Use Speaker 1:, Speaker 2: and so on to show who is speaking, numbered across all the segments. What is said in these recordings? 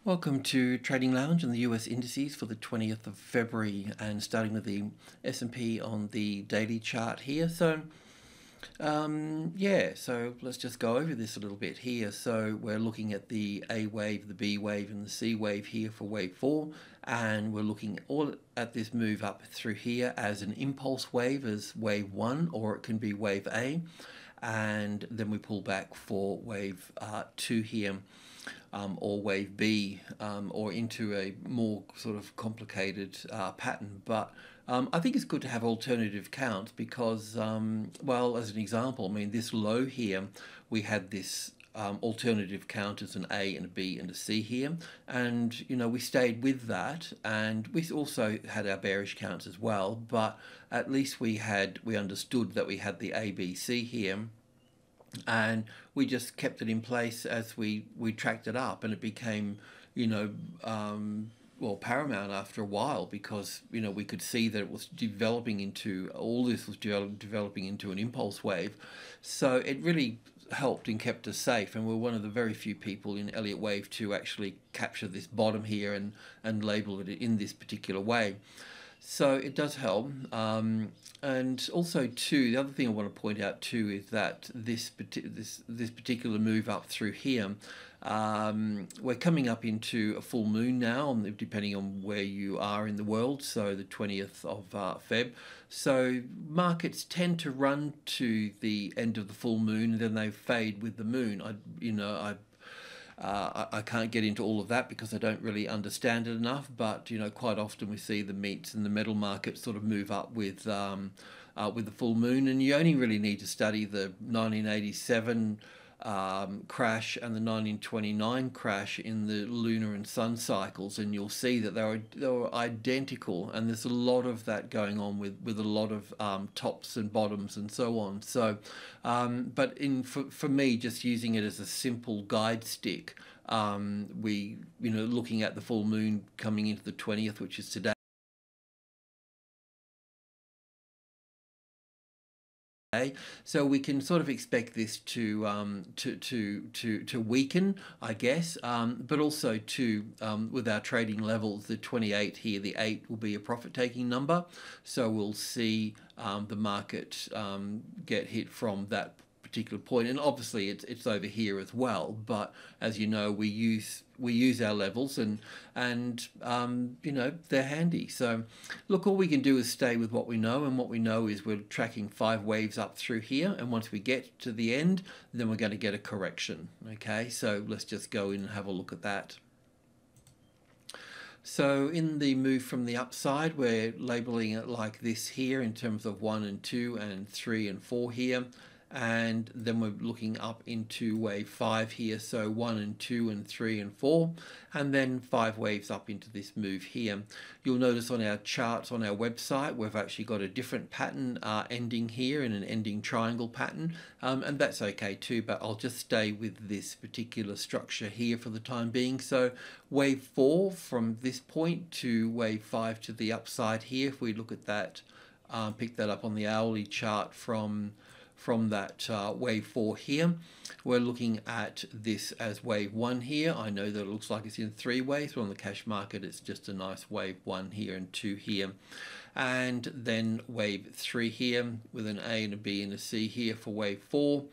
Speaker 1: Welcome to Trading Lounge and the US indices for the 20th of February, and starting with the S&P on the daily chart here. So let's just go over this a little bit here. So we're looking at the A wave, the B wave, and the C wave here for wave 4, and we're looking all at this move up through here as an impulse wave, as wave 1, or it can be wave A, and then we pull back for wave 2 here. Or wave B, or into a more sort of complicated pattern. But I think it's good to have alternative counts because, well, as an example, I mean, this low here, we had this alternative count as an A and a B and a C here, and we stayed with that, and we also had our bearish counts as well, but at least we understood that we had the A, B, C here, and we just kept it in place as we tracked it up, and it became well, paramount after a while, because we could see that it was developing into an impulse wave. So it really helped and kept us safe, and we're one of the very few people in Elliott Wave to actually capture this bottom here and label it in this particular way. So it does help. And also too, the other thing I want to point out too is that this particular move up through here, we're coming up into a full moon now, depending on where you are in the world, so the 20th of Feb. So markets tend to run to the end of the full moon, and then they fade with the moon. I can't get into all of that because I don't really understand it enough, but quite often we see the meats and the metal market sort of move up with the full moon, and you only really need to study the 1987 crash and the 1929 crash in the lunar and sun cycles, and you'll see that they were identical, and there's a lot of that going on with a lot of tops and bottoms and so on. So but for me, just using it as a simple guide stick, we looking at the full moon coming into the 20th, which is today. So we can sort of expect this to weaken, I guess, but also with our trading levels, the 28 here, the 8 will be a profit-taking number. So we'll see the market get hit from that particular point, and obviously it's over here as well. But as you know, we use our levels, and they're handy. So look, all we can do is stay with what we know, and what we know is we're tracking 5 waves up through here, and once we get to the end, then we're going to get a correction. Okay, so let's just go in and have a look at that. So in the move from the upside, we're labeling it like this here in terms of 1 and 2 and 3 and 4 here. And then we're looking up into wave 5 here, so 1 and 2 and 3 and 4, and then 5 waves up into this move here. You'll notice on our charts on our website, we've actually got a different pattern ending here in an ending triangle pattern, and that's okay too, but I'll just stay with this particular structure here for the time being. So wave 4 from this point to wave 5 to the upside here, if we look at that, pick that up on the hourly chart from that wave 4 here, we're looking at this as wave 1 here. I know that it looks like it's in 3 waves, but on the cash market it's just a nice wave 1 here and 2 here, and then wave 3 here with an A and a B and a C here for wave 4,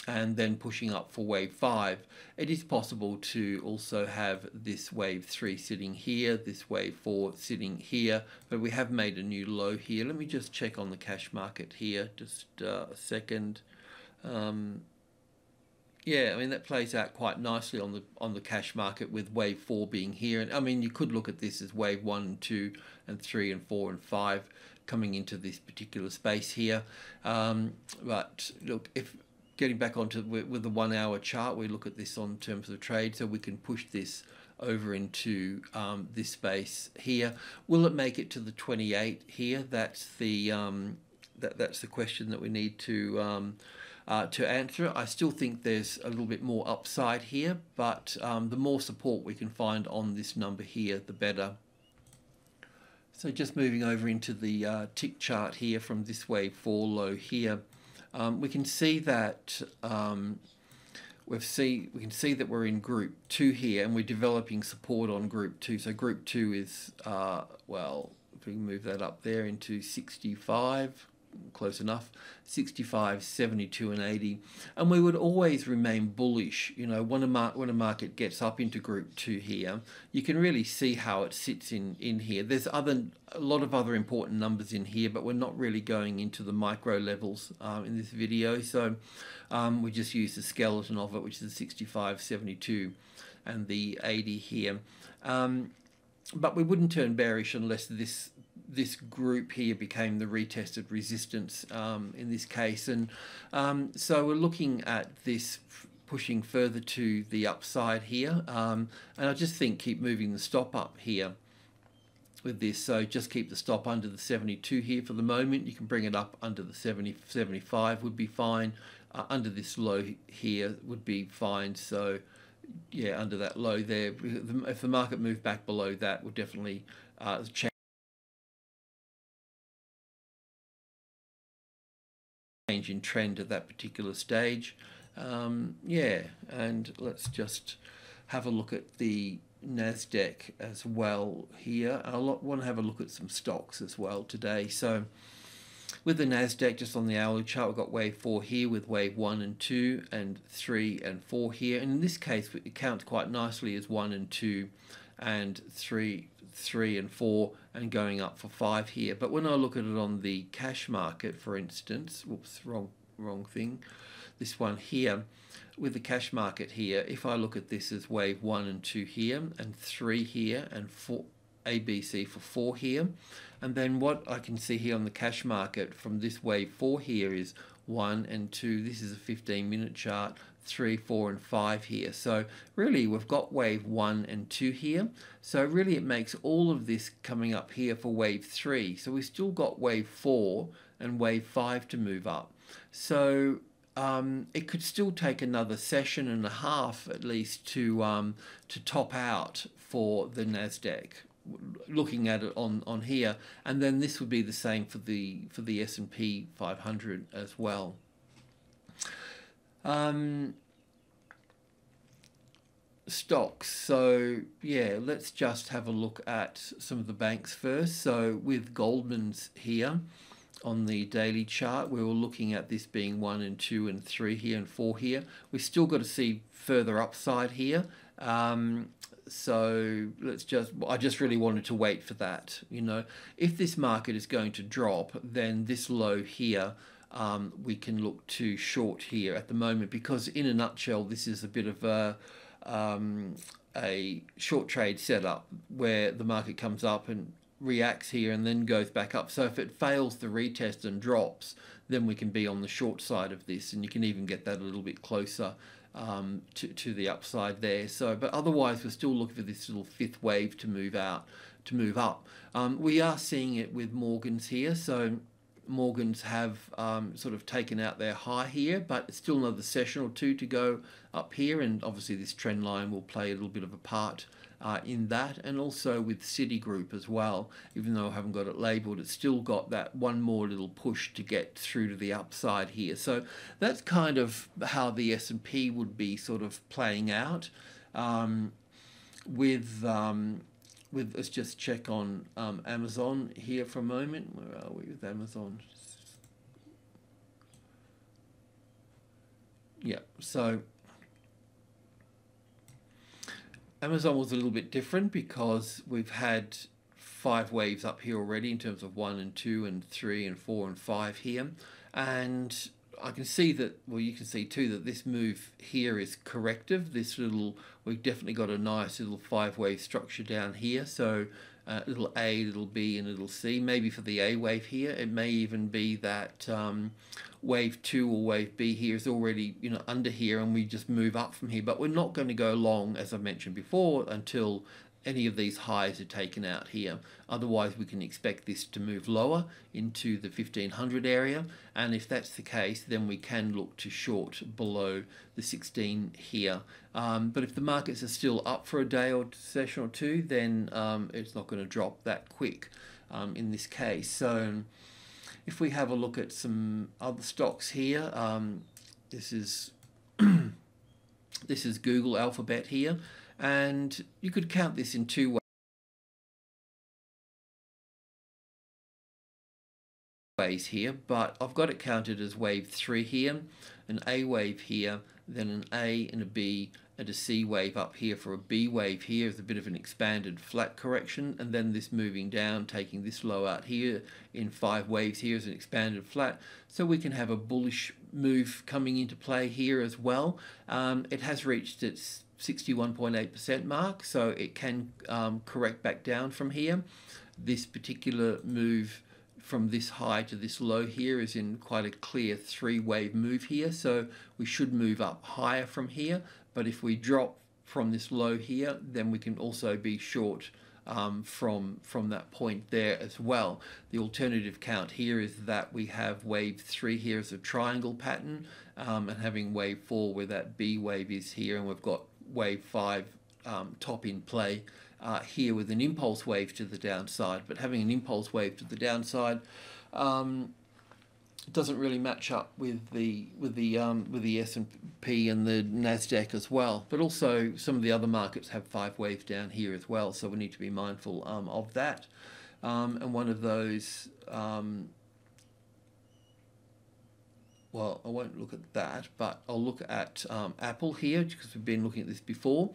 Speaker 1: and then pushing up for wave 5. It is possible to also have this wave 3 sitting here, this wave 4 sitting here, but we have made a new low here. Let me just check on the cash market here, just a second. Yeah, I mean, that plays out quite nicely on the cash market, with wave 4 being here. And I mean, you could look at this as wave 1 and 2 and 3 and 4 and 5 coming into this particular space here. But look, if getting back onto with the 1 hour chart, we look at this on terms of trade, so we can push this over into this space here. Will it make it to the 28 here? That's the that's the question that we need to answer. I still think there's a little bit more upside here, but the more support we can find on this number here, the better. So just moving over into the tick chart here from this wave 4 low here, we can see that we can see that we're in group 2 here, and we're developing support on group 2. So group 2 is, well, if we can move that up there into 65, close enough, 65, 72 and 80. And we would always remain bullish. You know, when a market gets up into group 2 here, you can really see how it sits in here. There's a lot of other important numbers in here, but we're not really going into the micro levels in this video. So we just use the skeleton of it, which is the 65, 72 and the 80 here. But we wouldn't turn bearish unless this group here became the retested resistance in this case. And so we're looking at this pushing further to the upside here. And I just think keep moving the stop up here with this. So just keep the stop under the 72 here for the moment. You can bring it up under the 70, 75 would be fine. Under this low here would be fine. So yeah, under that low there, if the market moved back below that, would definitely change in trend at that particular stage. Yeah, and let's just have a look at the Nasdaq as well here. I want to have a look at some stocks as well today. So with the Nasdaq, just on the hourly chart, we've got wave 4 here with wave 1 and 2 and 3 and 4 here. And in this case, it counts quite nicely as 1 and 2 and 3 and 4 and going up for 5 here. But when I look at it on the cash market, for instance, whoops, wrong thing, this one here, with the cash market here, if I look at this as wave 1 and 2 here and 3 here and 4, ABC for 4 here, and then what I can see here on the cash market from this wave 4 here is 1 and 2, this is a 15-minute chart, 3, 4 and 5 here. So really we've got wave 1 and 2 here, so really it makes all of this coming up here for wave 3. So we've still got wave 4 and wave 5 to move up. So it could still take another session and a half at least to top out for the Nasdaq, looking at it on here, and then this would be the same for the S&P 500 as well. Stocks, so yeah, let's just have a look at some of the banks first. So with Goldman's here on the daily chart, we were looking at this being 1 and 2 and 3 here and 4 here. We've still got to see further upside here. So I just really wanted to wait for that. You know, if this market is going to drop, then this low here, we can look to short here at the moment, because in a nutshell, this is a bit of a short trade setup where the market comes up and reacts here and then goes back up. So if it fails the retest and drops, then we can be on the short side of this, and you can even get that a little bit closer to the upside there. So, but otherwise we're still looking for this little fifth wave to move up. We are seeing it with Morgans here. So Morgans have sort of taken out their high here, but it's still another session or two to go up here, and obviously this trend line will play a little bit of a part in that. And also with Citigroup as well, even though I haven't got it labelled, it's still got that one more little push to get through to the upside here. So that's kind of how the S&P would be sort of playing out. Let's just check on Amazon here for a moment. Where are we with Amazon? Yeah, so Amazon was a little bit different because we've had 5 waves up here already in terms of 1 and 2 and 3 and 4 and 5 here. And I can see that, well, you can see too that this move here is corrective. We've definitely got a nice little 5-wave structure down here. So little A, little B and little C. Maybe for the A wave here, it may even be that wave 2 or wave B here is already, you know, under here, and we just move up from here. But we're not going to go long, as I mentioned before, until any of these highs are taken out here. Otherwise we can expect this to move lower into the 1500 area, and if that's the case, then we can look to short below the 16 here. But if the markets are still up for a day or session or two, then it's not going to drop that quick in this case. So if we have a look at some other stocks here, this is This is Google Alphabet here, and you could count this in two ways here, but I've got it counted as wave 3 here, an A wave here, then an A and a B and a C wave up here for a B wave here is a bit of an expanded flat correction, and then this moving down, taking this low out here in 5 waves here is an expanded flat. So we can have a bullish move coming into play here as well. It has reached its 61.8% mark, so it can correct back down from here. This particular move from this high to this low here is in quite a clear 3-wave move here, so we should move up higher from here. But if we drop from this low here, then we can also be short from that point there as well. The alternative count here is that we have wave 3 here as a triangle pattern, and having wave 4 where that B wave is here, and we've got wave 5 top in play here with an impulse wave to the downside. But having an impulse wave to the downside doesn't really match up with the S&P and the Nasdaq as well. But also some of the other markets have 5 waves down here as well, so we need to be mindful of that. And one of those, well, I won't look at that, but I'll look at Apple here because we've been looking at this before.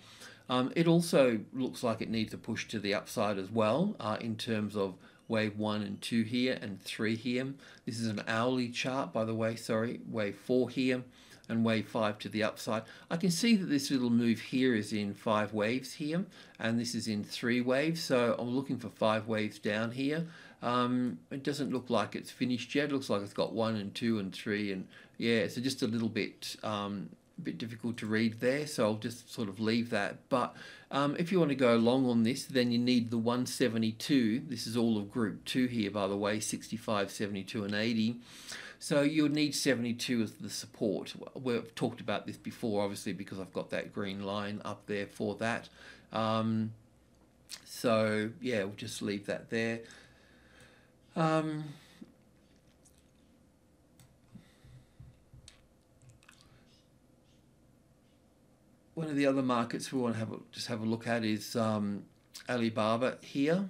Speaker 1: It also looks like it needs a push to the upside as well in terms of wave 1 and 2 here and 3 here. This is an hourly chart, by the way, sorry, wave 4 here and wave 5 to the upside. I can see that this little move here is in 5 waves here, and this is in 3 waves, so I'm looking for 5 waves down here. It doesn't look like it's finished yet. It looks like it's got 1 and 2 and 3, and yeah, so just a little bit difficult to read there, so I'll just sort of leave that. But if you want to go long on this, then you need the 172. This is all of group 2 here, by the way, 65, 72 and 80. So you'll need 72 as the support. We've talked about this before, obviously, because I've got that green line up there for that. So yeah, we'll just leave that there. One of the other markets we want to just have a look at is Alibaba here.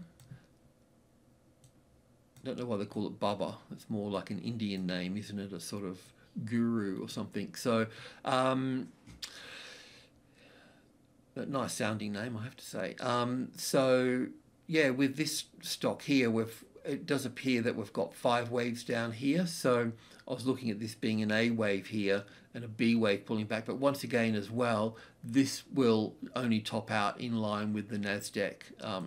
Speaker 1: I don't know why they call it Baba. It's more like an Indian name, isn't it? A sort of guru or something. So, a nice sounding name, I have to say. So, yeah, with this stock here, it does appear that we've got 5 waves down here. So I was looking at this being an A wave here and a B wave pulling back. But once again as well, this will only top out in line with the Nasdaq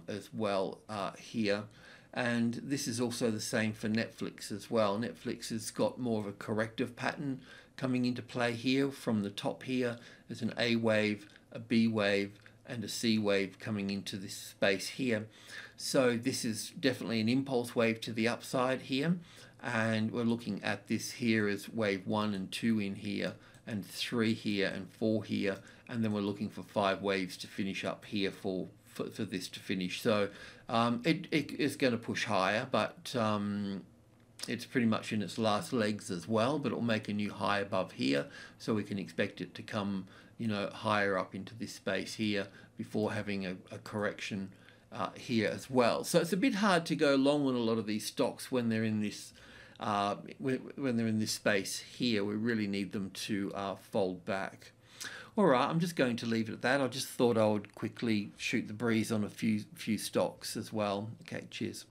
Speaker 1: as well here. And this is also the same for Netflix as well. Netflix has got more of a corrective pattern coming into play here. From the top here, there's an A wave, a B wave, and a C wave coming into this space here. So this is definitely an impulse wave to the upside here. And we're looking at this here as wave 1 and 2 in here, and 3 here and 4 here. And then we're looking for 5 waves to finish up here for this to finish. So it is going to push higher, but it's pretty much in its last legs as well, but it'll make a new high above here, so we can expect it to come, you know, higher up into this space here before having a correction here as well. So it's a bit hard to go long on a lot of these stocks when they're in this when they're in this space here. We really need them to fold back. All right, I'm just going to leave it at that. I just thought I would quickly shoot the breeze on a few stocks as well. Okay, cheers.